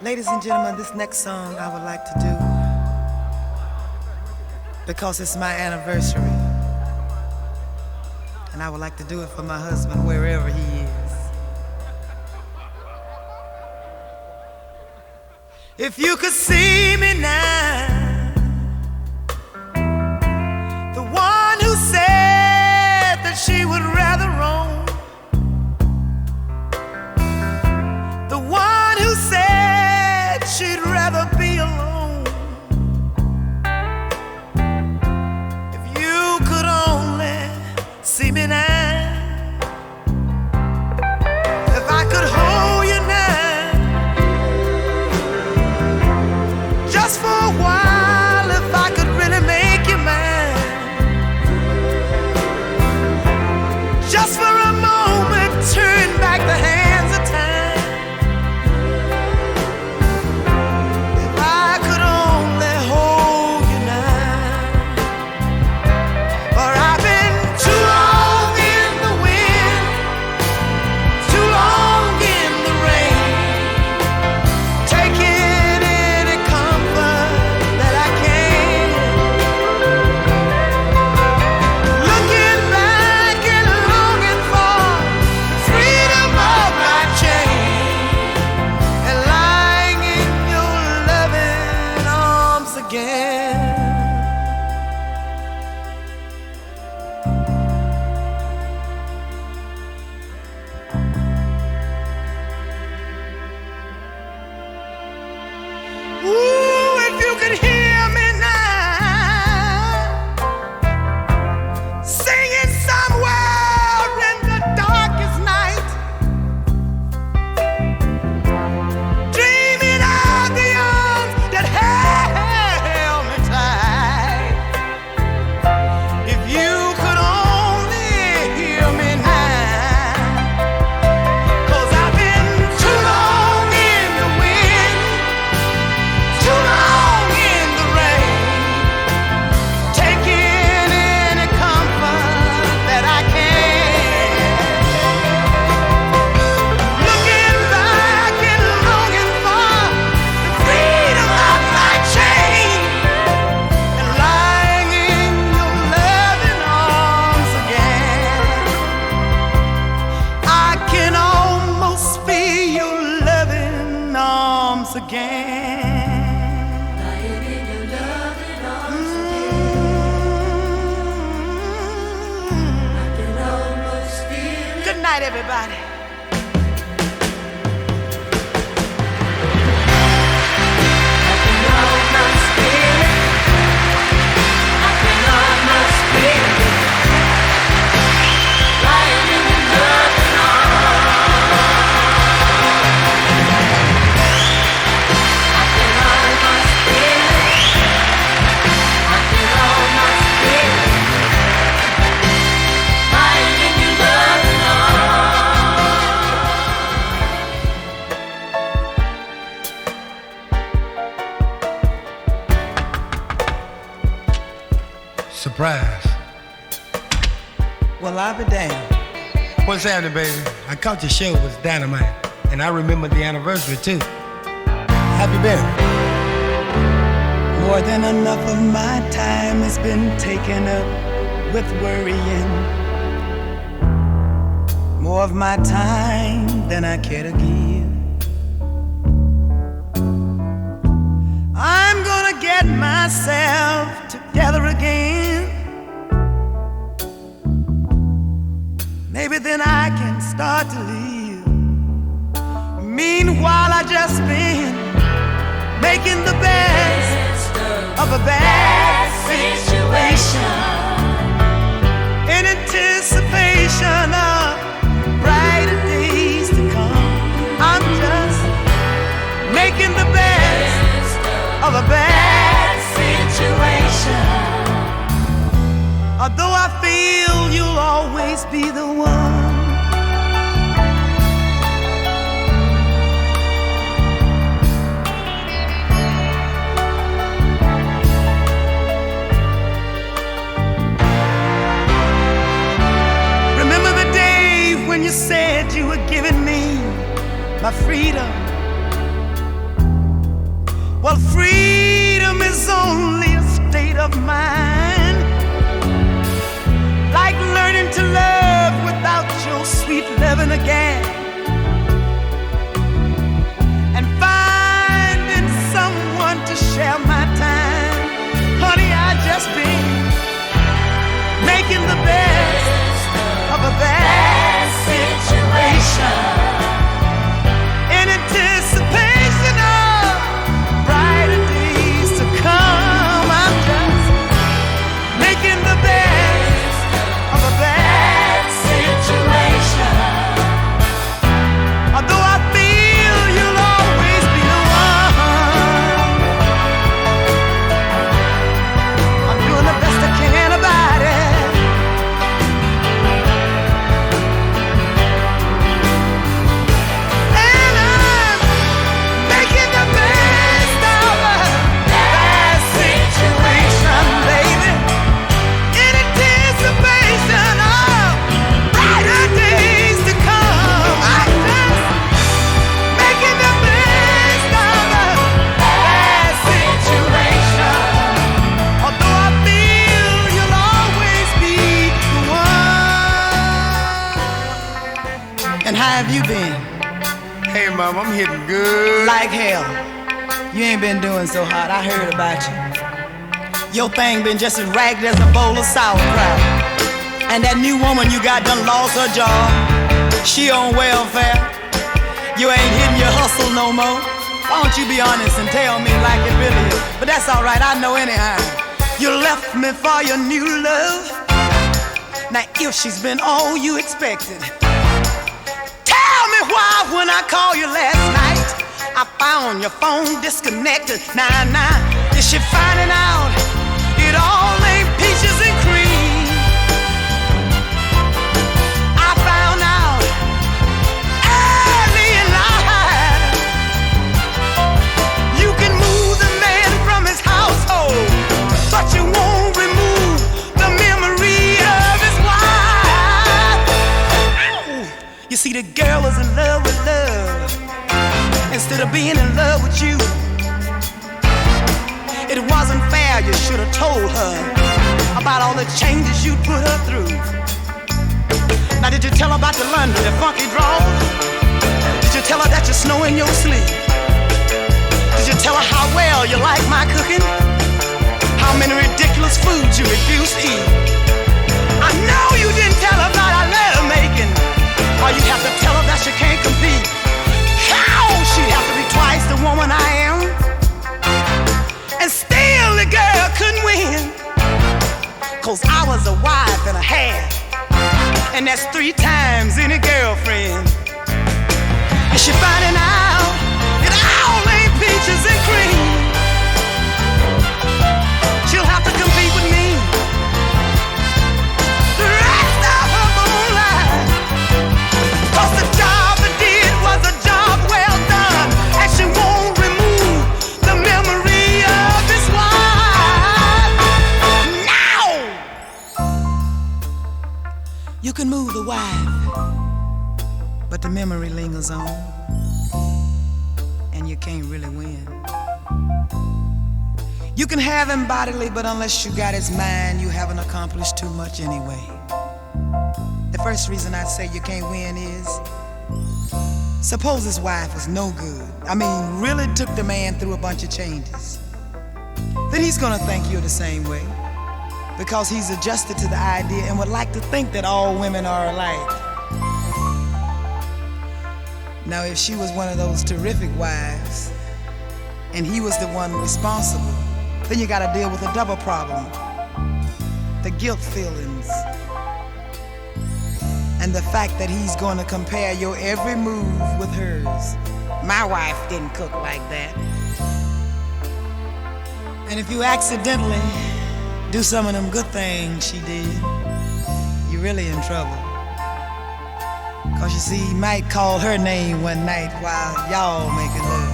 Ladies and gentlemen, this next song I would like to do because it's my anniversary. And I would like to do it for my husband wherever he is. If you could see me now, the one who said that she would rather roam, the one who said she'd rather be alone. If you could only see me now, if I could hold you now, just for a while, if I could really make you mine, just for a moment, turn back the hands of time. If I could only hold you now, for I've been too long in the wind, too long in the rain, taking any comfort that I can, looking back and longing for the freedom of my chain, and lying in your loving arms again. Ooh, if you could hear me now, singing somewhere in the darkest night, dreaming of the arms that held me tight. If you could only hear me now, 'cause I've been too long in the wind, too long in the rain, taking any comfort that I can, looking back and longing for the freedom of my chain, and lying in your loving arms again. I can almost feel your loving arms again. Lying in your loving arms again. I can almost feel it. Good night, everybody. I can almost feel it. I can almost feel it. Lying in your loving arms. I can almost feel it. I can almost feel it. Lying in your loving arms. Surprise. Well, I'll be damned. What's happening, baby? I caught your show was dynamite, and I remember the anniversary too. How you been? More than enough of my time has been taken up with worrying. More of my time than I care to give. I'm gonna get myself together again. Maybe then I can start to live. Meanwhile, I just been making the best of a bad situation, in anticipation of brighter days to come. I'm just making the best of a bad situation. Although I feel you'll always be the one. Remember the day when you said you were giving me my freedom, But freedom is only a state of mind, like learning to love without your sweet loving again, and finding someone to share my time. Honey, I just been making the best of a bad situation, in anticipation of brighter days to come. I'm just making the best of a bad situation, although I feel you'll always be the one. I'm doing the best I can about it. And I'm making the best of a bad situation, baby, in anticipation of brighter days to come. I'm just making the best of a bad situation, although I feel you'll always be the one. And how have you been? Hey, Mom, I'm hitting good. Like hell. You ain't been doing so hot. I heard about you. Your thing been just as ragged as a bowl of sauerkraut. And that new woman you got done lost her job. She on welfare. You ain't hitting your hustle no more. Why don't you be honest and tell me like it really is? But that's alright, I know anyhow. You left me for your new love. Now if she's been all you expected, tell me why when I called you last night, I found your phone disconnected. Nah, is she finding out it all ain't peaches and cream? I found out early in life you can move the man from his household, but you won't remove the memory of his wife. You see, the girl was in love with love instead of being in love with you. It wasn't fair, you should have told her about all the changes you put her through. Now did you tell her about the laundry, the funky drawers? Did you tell her that you snow in your sleep? Did you tell her how well you like my cooking? How many ridiculous foods you refuse to eat? I know you didn't tell her about our love making, or you'd have to tell her that she can't compete. How? She'd have to be twice the woman I am, and still the girl couldn't win. 'Cause I was a wife and a half, and that's 3 times any girlfriend. And she finding out it all ain't peaches and cream. She'll have to compete with me the rest of her own life. 'Cause the job I did was a job well done, and she won't remove the memory of his wife. Now you can move the wife, but the memory lingers on, and you can't really win. You can have him bodily, but unless you got his mind, you haven't accomplished too much anyway. The first reason I say you can't win is, suppose his wife was no good. I mean, really took the man through a bunch of changes. Then he's gonna think you're the same way, because he's adjusted to the idea and would like to think that all women are alike. Now, if she was one of those terrific wives, and he was the one responsible, then you gotta deal with a double problem: the guilt feelings, and the fact that he's gonna compare your every move with hers. My wife didn't cook like that. And if you accidentally do some of them good things she did, you're really in trouble. 'Cause you see, he might call her name one night while y'all making love.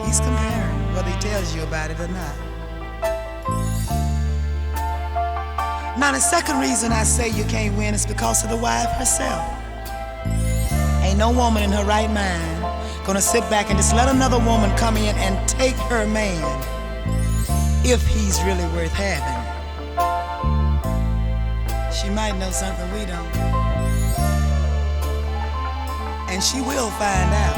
He's comparing, whether he tells you about it or not. Now, the second reason I say you can't win is because of the wife herself. Ain't no woman in her right mind gonna sit back and just let another woman come in and take her man if he's really worth having. She might know something we don't. And she will find out.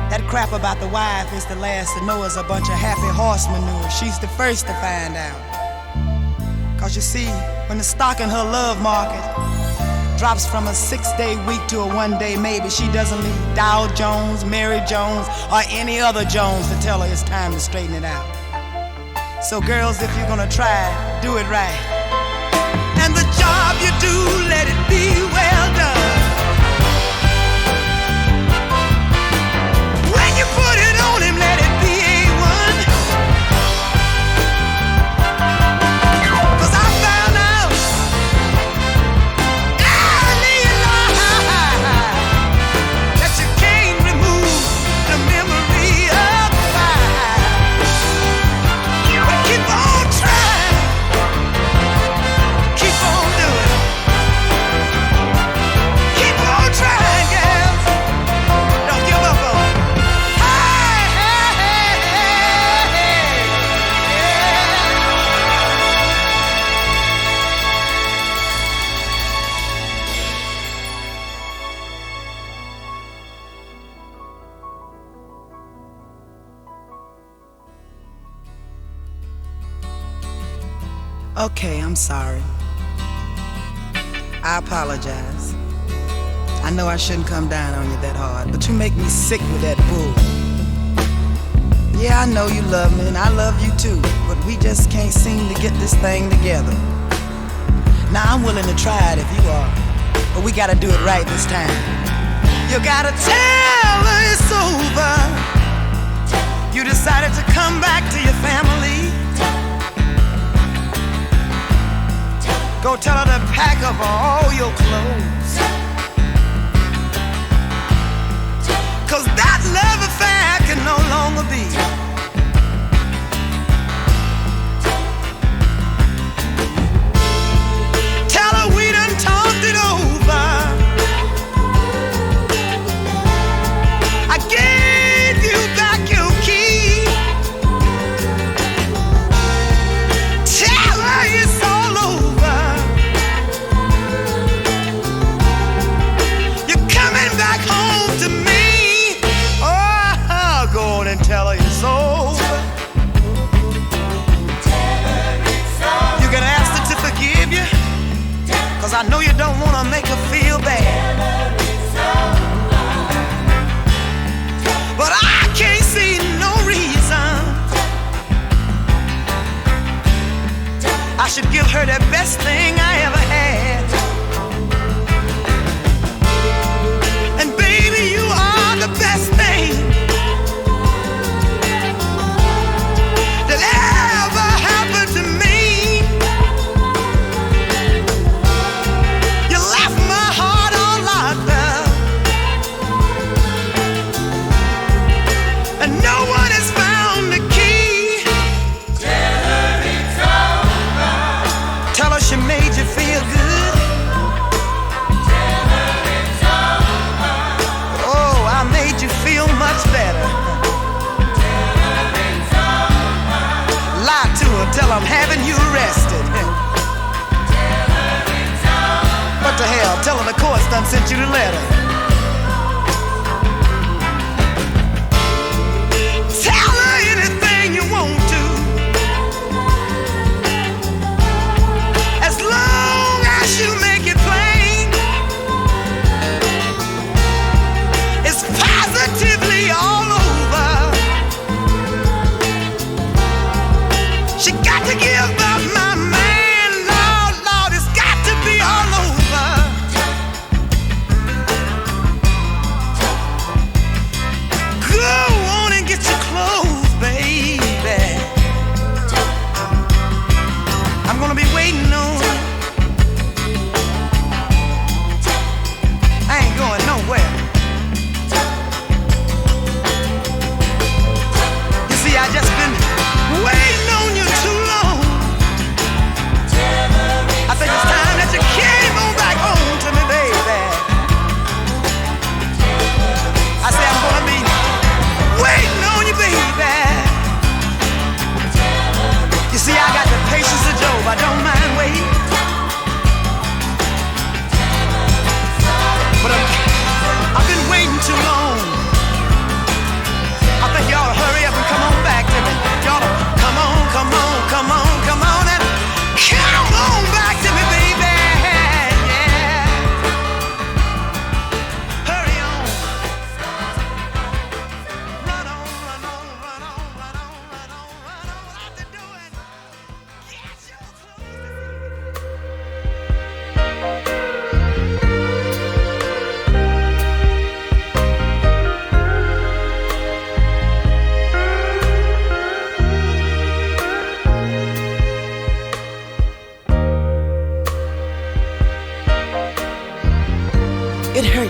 That crap about the wife is the last to know is a bunch of happy horse manure. She's the first to find out. Cause you see, when the stock in her love market drops from a 6-day week to a 1-day maybe, she doesn't need Dow Jones, Mary Jones, or any other Jones to tell her it's time to straighten it out. So girls, if you're gonna try, do it right. And the job you do, let it be well done. When you put it on him, let it be A1. 'Cause I found out early in life that you can't remove the memory of the fire. But keep on trying, keep on doing, keep on trying, girls. Don't give up on it. Hey, hey, hey, hey, hey, Okay, I'm sorry. I apologize. I know I shouldn't come down on you that hard, but you make me sick with that bull. Yeah, I know you love me, and I love you too, but we just can't seem to get this thing together. Now, I'm willing to try it if you are, but we gotta do it right this time. you gotta tell her it's over. You decided to come back to your family. Go tell her to pack up all your clothes. 'Cause that love affair can no longer be. Tell her we done talked it over. I gave you back your key. Tell her it's all over. You're coming back home to me. Oh, go on and tell her it's over. You can ask her to forgive you, 'cause I know you don't want to make her feel bad. But I can't see no reason I should give her the best thing I ever had. And baby, you are the best thing that ever happened to me. You left my heart all locked up, and no one has found the key. Tell her she made you feel good. Oh, I made you feel much better. Lie to her, tell I'm having you arrested. What the hell? Tell her the court's done sent you the letter. Tell her anything you want to, as long as you make it plain. It's positively all over. She got to give up my man, Lord, Lord, it's got to be all over.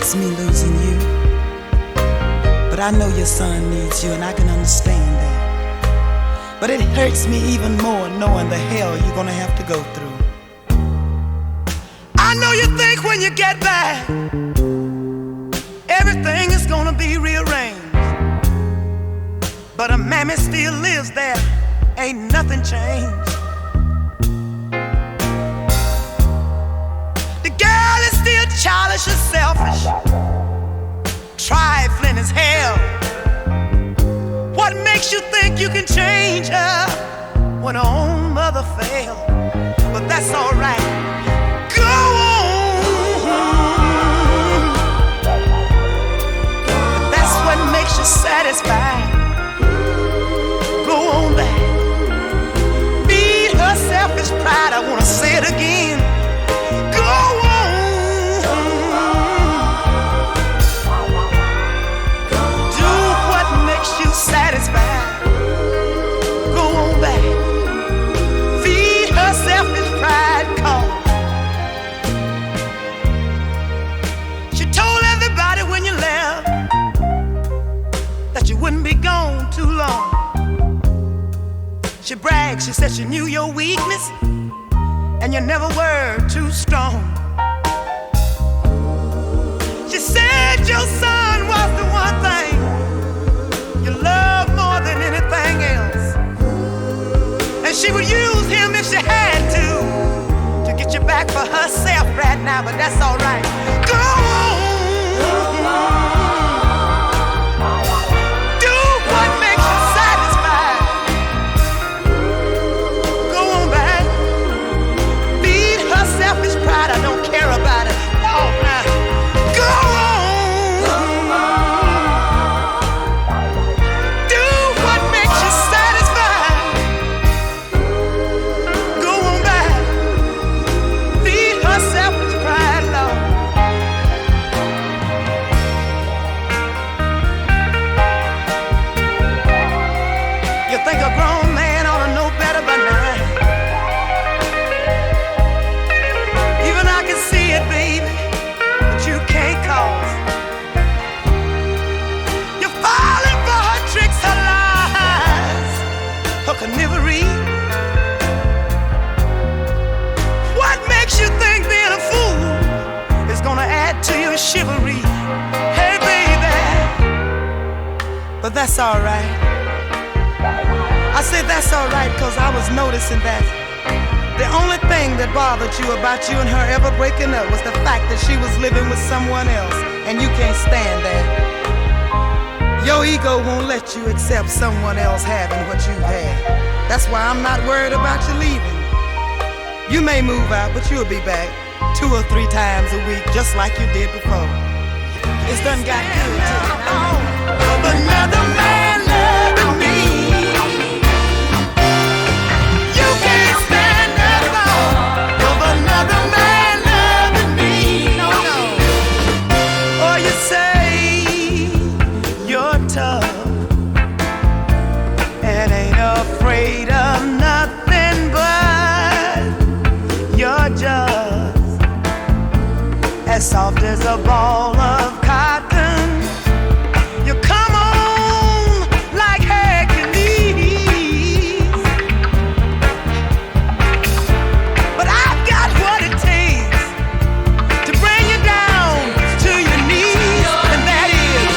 hurts me losing you, but I know your son needs you and I can understand that. But it hurts me even more knowing the hell you're gonna have to go through. I know you think when you get back everything is gonna be rearranged, but a mammy still lives there, ain't nothing changed. The girl is still childish and selfish, trifling as hell. What makes you think you can change her when her own mother failed? But that's alright, go on. If that's what makes you satisfied, go on back. Feed her selfish pride, I wanna say it again. Go on. Do what makes you satisfied. Go on back. Feed her selfish pride, call. She told everybody when you left that you wouldn't be gone too long. She bragged, she said she knew your weakness and you never were too strong. She said your son was the one thing you loved more than anything else, and she would use him if she had to get you back for herself right now, but that's alright. Go on. Do what makes you satisfied. Go on back. Feed her selfish pride, I don't care about it. No, now. Go on. Do what makes you satisfied. Go on back. Feed her selfish pride, Lord. You think a grown man ought to know better by now? Even I can see it, baby, but you can't cause. You're falling for her tricks, her lies, her knivery. What makes you think being a fool is gonna add to your chivalry? Hey, baby, but that's alright. I said that's alright, cause I was noticing that the only thing that bothered you about you and her ever breaking up was the fact that she was living with someone else, and you can't stand that. Your ego won't let you accept someone else having what you had. That's why I'm not worried about you leaving. You may move out, but you'll be back 2 or 3 times a week, just like you did before. It's done got good to you. Of another man loving me. You can't stand the thought of another man loving me. No, no. Or you say you're tough and ain't afraid of nothing, but you're just as soft as a ball of cotton. You come on like Hercules, but I've got what it takes to bring you down to your knees, and that is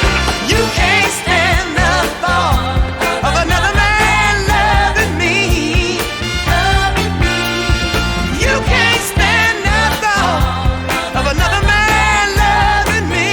you can't stand the thought of another man loving me. You can't stand the thought of another man loving me.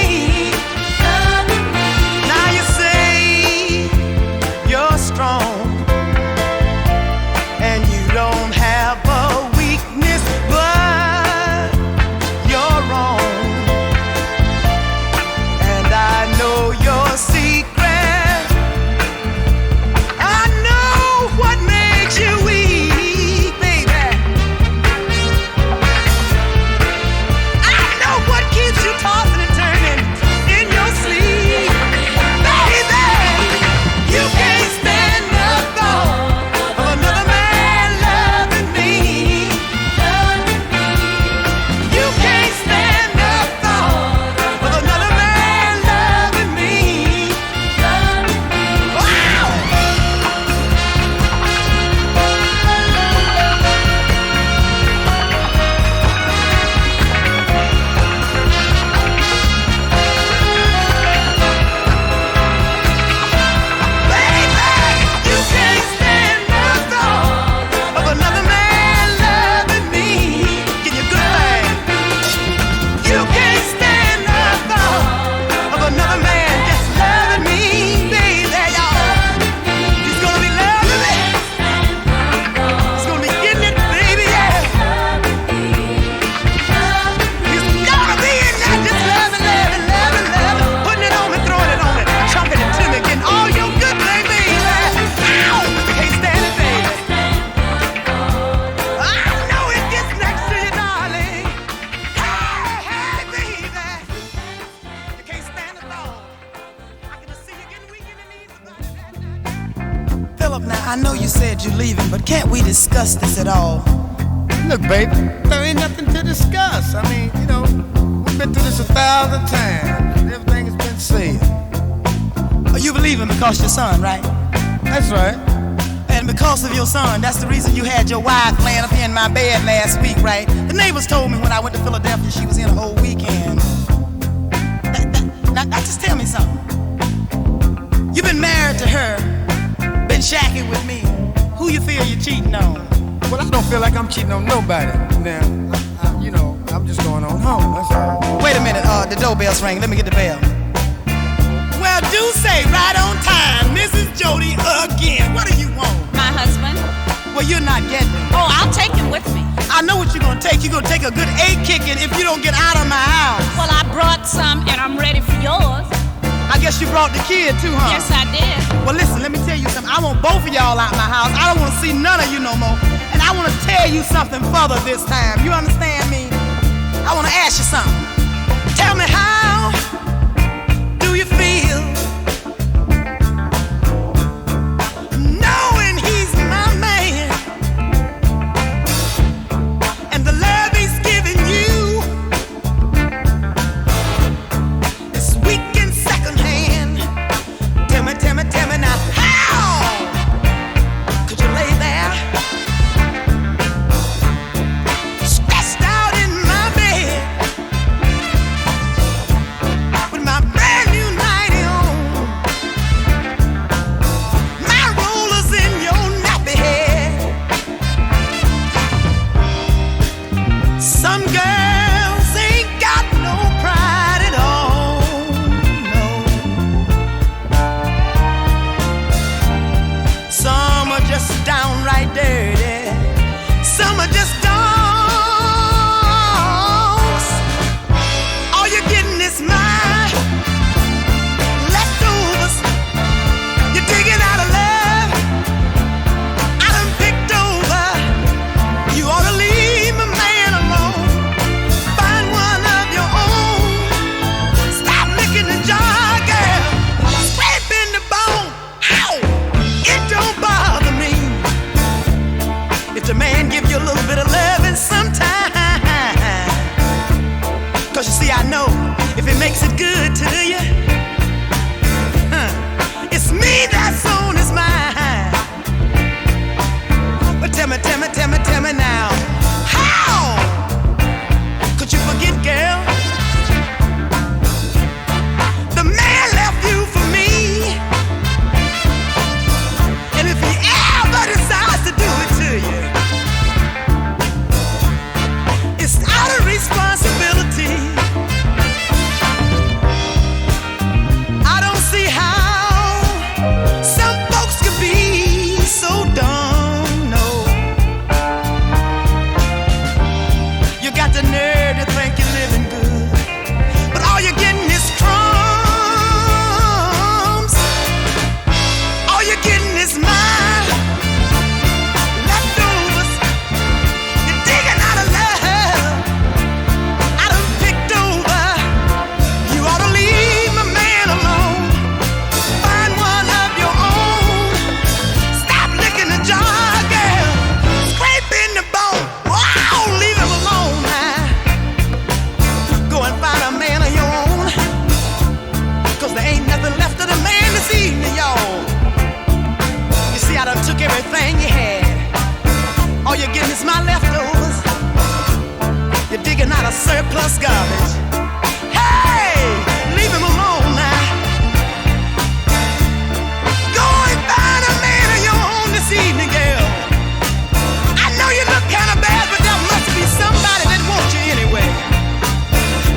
Philip, now I know you said you're leaving, but can't we discuss this at all? Look, baby, there ain't nothing to discuss. I mean, you know, we've been through this 1,000 times. Everything has been said. Oh, you believing because your son, right? That's right. And because of your son, that's the reason you had your wife laying up here in my bed last week, right? The neighbors told me when I went to Philadelphia she was in a whole weekend. Now just tell me something. You've been married to her, been shacking with me. Who you feel you're cheating on? Well, I don't feel like I'm cheating on nobody. Now, you know, I'm just going on home, that's all. Wait a minute, the doorbell's ringing. Let me get the bell. Well, do say right on time, Mrs. Jody again. What do you want? My husband. Well, you're not getting it. Oh, I'll take him with me. I know what you're gonna take. You're gonna take a good 8 kicking if you don't get out of my house. Well, I brought some and I'm ready for yours. I guess you brought the kid too, huh? Yes, I did. Well, listen, let me tell you something. I want both of y'all out my house. I don't want to see none of you no more. And I want to tell you something further this time. You understand me? I want to ask you something. Tell me, how do you feel knowing he's my man and the love he's giving you is weak and secondhand? Tell me now, how could you lay there stressed out in my bed with my brand new nightie on, my rollers in your nappy head? Some girls ain't got no pride at all, no. Some are just downright dirty. Some are just dogs. All you're getting is my leftovers. You're digging out of love I done picked over. You ought to leave my man alone. Find one of your own. Stop licking the jar, girl. Scraping the bone. Ow! It don't bother me if the man give you a little bit of loving sometime. 'Cause you see, I know if it makes it good to you, it's me that's on his mind. But tell me now, how could you forget, girl? The man left you for me. And if he ever decides to do it to you, it's out of responsibility. I don't see how some folks could be so dumb, no. You got the nerve to think you're living good, but all you're getting is crumbs. All you're getting is my leftovers. You're digging out of love I done picked over. You ought to leave my man alone. Find one of your own. Stop licking the jar, girl. Scraping the bone. Wow, leave him alone now. Go and find a man of your own. 'Cause there ain't nothing left of the man this evening, y'all. You see, I done took everything you had. All you're getting is my leftovers. You're digging out of surplus garbage. Hey, leave him alone now. Go and find a man of your own this evening, girl. I know you look kind of bad, but there must be somebody that wants you anyway.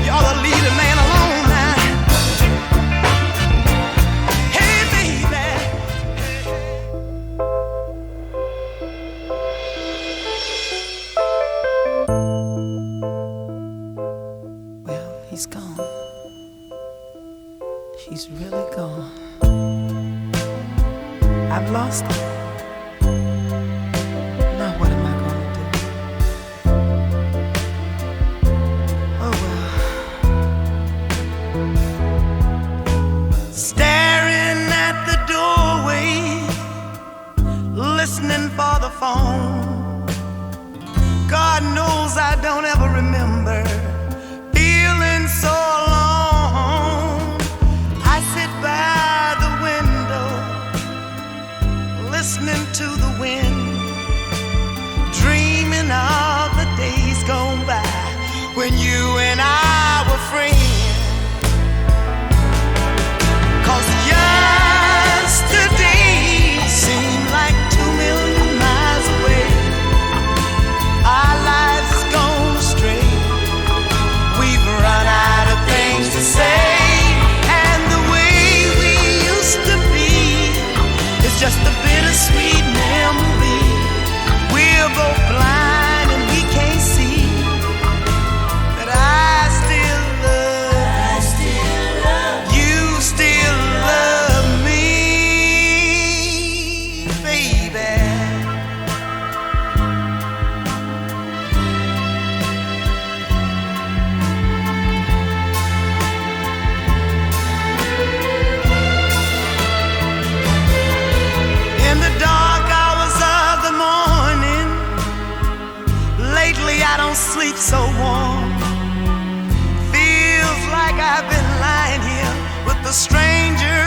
You ought to leave the man alone now. Hey, baby. Well, he's gone. He's really gone. I've lost him. Now what am I gonna do? Oh well. Staring at the doorway listening for the phone. God knows I don't ever remember feeling so alone. I sit by the window, listening to the wind, dreaming of the days gone by when you and I were friends. 'Cause yesterday seemed like 2,000,000 miles away. Our lives has gone astray. We've run out of things to say, and the way we used to be is just a bittersweet memory. We're both blind and we can't see that I still love you, still love me, baby. In the dark hours of the morning, lately I don't sleep so warm. Feels like I've been lying here with a stranger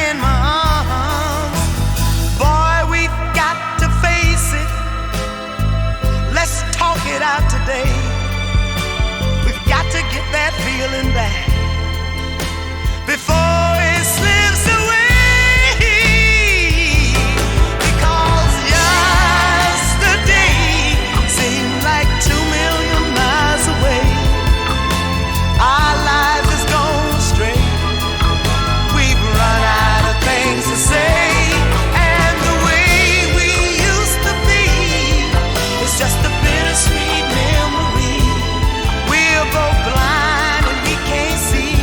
in my arms. Boy, we've got to face it. Let's talk it out today. We've got to get that feeling back before it slips away. Because yesterday seemed like 2,000,000 miles away. Our lives has gone astray. We've run out of things to say, and the way we used to be is just a bittersweet memory. We're both blind and we can't see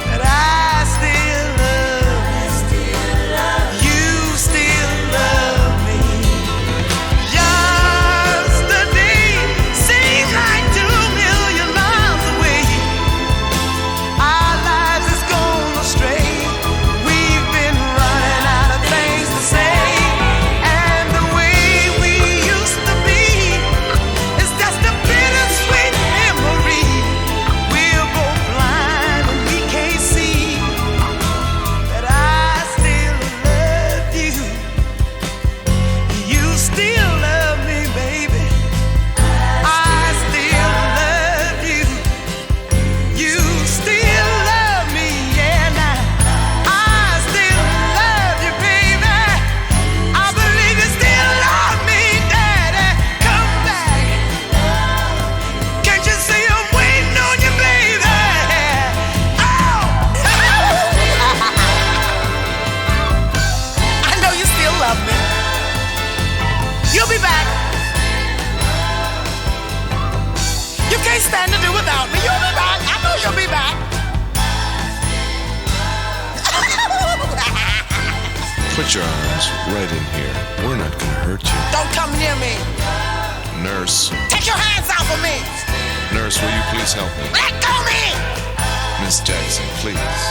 that I still love you, still love me. Yesterday seemed like 2,000,000 miles away. Our lives has gone astray. We've been running out of things to say, and the way we used to be is just a bittersweet memory. We're both blind and we can't see that I still love you. You still love me, baby. I still love you. You still love me, yeah. Now I still love you, baby. I believe you still love me, Daddy. Come back. Can't you see I'm waiting on you, baby? Oh, I know you still love me. You'll be back. You can't stand to do without me. You'll be back. I know you'll be back. Put your arms right in here. We're not gonna hurt you. Don't come near me. Nurse. Take your hands off of me. Nurse, will you please help me? Let go of me. Miss Jackson, please.